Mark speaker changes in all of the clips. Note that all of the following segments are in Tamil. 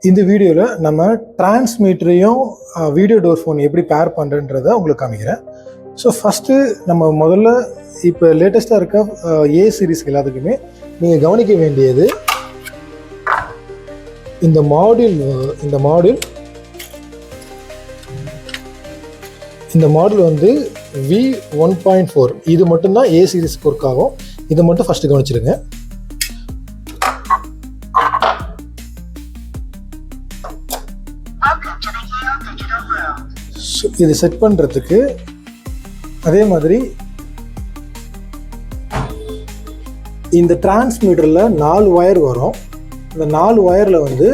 Speaker 1: இந்த வீடியோவில் நம்ம டிரான்ஸ்மீட்டரையும் வீடியோ டோர் ஃபோன் எப்படி பேர் பண்ணுறன்றதை உங்களுக்கு காமிக்கிறேன். ஸோ ஃபஸ்ட்டு நம்ம முதல்ல இப்போ லேட்டஸ்ட்டாக இருக்க ஏ சீரீஸ் எல்லாத்துக்குமே நீங்கள் கவனிக்க வேண்டியது இந்த மாடியூல் வந்து V1.4 இது மட்டும்தான் ஏ சீரீஸ்க்கு ஒர்க் ஆகும். இதை மட்டும் ஃபஸ்ட்டு கவனிச்சிருங்க. இது செட் பண்ணுறதுக்கு அதே மாதிரி இந்த டிரான்ஸ்மீட்டரில் 4 ஒயர் வரும். இந்த 4 ஒயரில் வந்து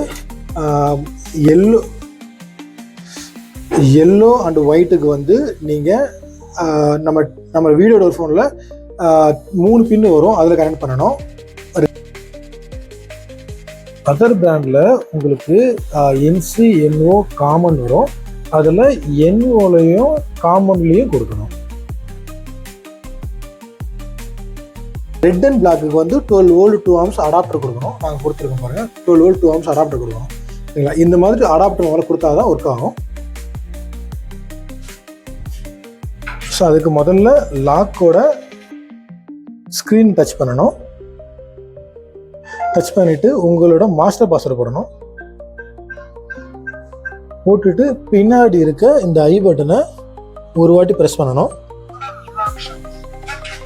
Speaker 1: எல்லோ அண்ட் ஒயிட்டுக்கு வந்து நீங்கள் நம்ம வீடியோ டோர் ஃபோனில் 3 பின்னு வரும், அதில் கனெக்ட் பண்ணணும். அதர் பிராண்டில் உங்களுக்கு NC/NO காமன் வரும், அதில் NOலையும் காமன்லேயும் கொடுக்கணும். ரெட் அண்ட் பிளாக்கு வந்து 12 வோல்ட் 2 ஆம்ஸ் அடாப்டர் கொடுக்கணும். நாங்கள் கொடுத்துருக்கோம் பாருங்கள், 12 வோல்ட் 2 ஆம்ஸ் அடாப்டர் கொடுக்கணும். சரிங்களா? இந்த மாதிரி அடாப்டர் முதல்ல கொடுத்தா தான் ஒர்க் ஆகும். ஸோ அதுக்கு முதல்ல லாக்கோட ஸ்க்ரீன் டச் பண்ணணும். டச் பண்ணிவிட்டு உங்களோட மாஸ்டர் பாஸ்வேர்டு போடணும். போட்டுட்டு பின்னாடி இருக்க இந்த ஐ பட்டனை ஒரு வாட்டி ப்ரெஸ் பண்ணணும்.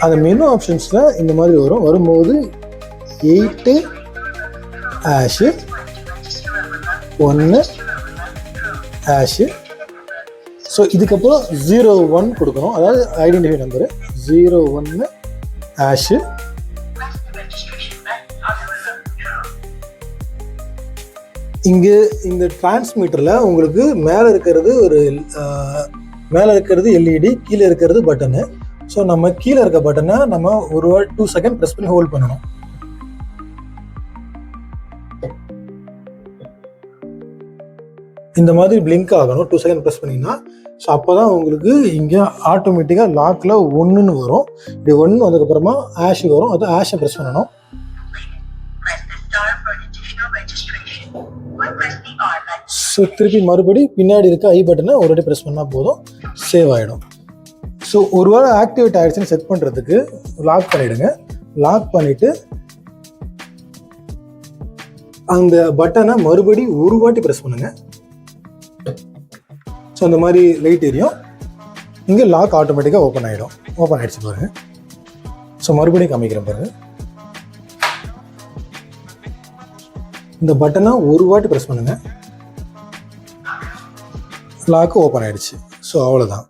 Speaker 1: அந்த மெனு ஆப்ஷன்ஸில் இந்த மாதிரி வரும்போது 8 ஹேஷு 1 ஹேஷு. ஸோ இதுக்கப்புறம் 01 கொடுக்கணும், அதாவது ஐடென்டிஃபை நம்பரு 01 ஹேஷு. இங்கே இந்த டிரான்ஸ்மீட்டரில் உங்களுக்கு மேலே இருக்கிறது LED, கீழே இருக்கிறது பட்டனு. ஸோ நம்ம கீழே இருக்க பட்டனை நம்ம 2 செகண்ட் ப்ரெஸ் பண்ணி ஹோல்ட் பண்ணணும். இந்த மாதிரி பிளிங்க் ஆகணும் 2 செகண்ட் ப்ரெஸ் பண்ணிங்கன்னா. ஸோ அப்போ தான் உங்களுக்கு இங்கே ஆட்டோமேட்டிக்காக லாக்கில் 1ன்னு வரும். இப்படி 1 வந்ததுக்கப்புறமா ஆஷ் வரும், அது ஆஷை ப்ரெஸ் பண்ணணும். ஸோ திருப்பி மறுபடி பின்னாடி இருக்க ஐ பட்டனை ஒரு வாட்டி ப்ரெஸ் பண்ணால் போதும், சேவ் ஆகிடும். ஸோ ஒரு வேளை ஆக்டிவேட் ஆகிடுச்சுன்னு செக் பண்ணுறதுக்கு லாக் பண்ணிவிடுங்க. லாக் பண்ணிவிட்டு அந்த பட்டனை மறுபடி ஒரு வாட்டி ப்ரெஸ் பண்ணுங்கள். ஸோ அந்த மாதிரி லைட் எரியும். இங்கே லாக் ஆட்டோமேட்டிக்காக ஓப்பன் ஆகிடும். ஓப்பன் ஆகிடுச்சு பாருங்கள். ஸோ மறுபடியும் காமிக்கிறேன் பாருங்கள். இந்த பட்டனை ஒரு வாட்டி ப்ரெஸ் பண்ணுங்கள், லாக்கு ஓப்பன் ஆகிடுச்சு. ஸோ அவ்வளோதான்.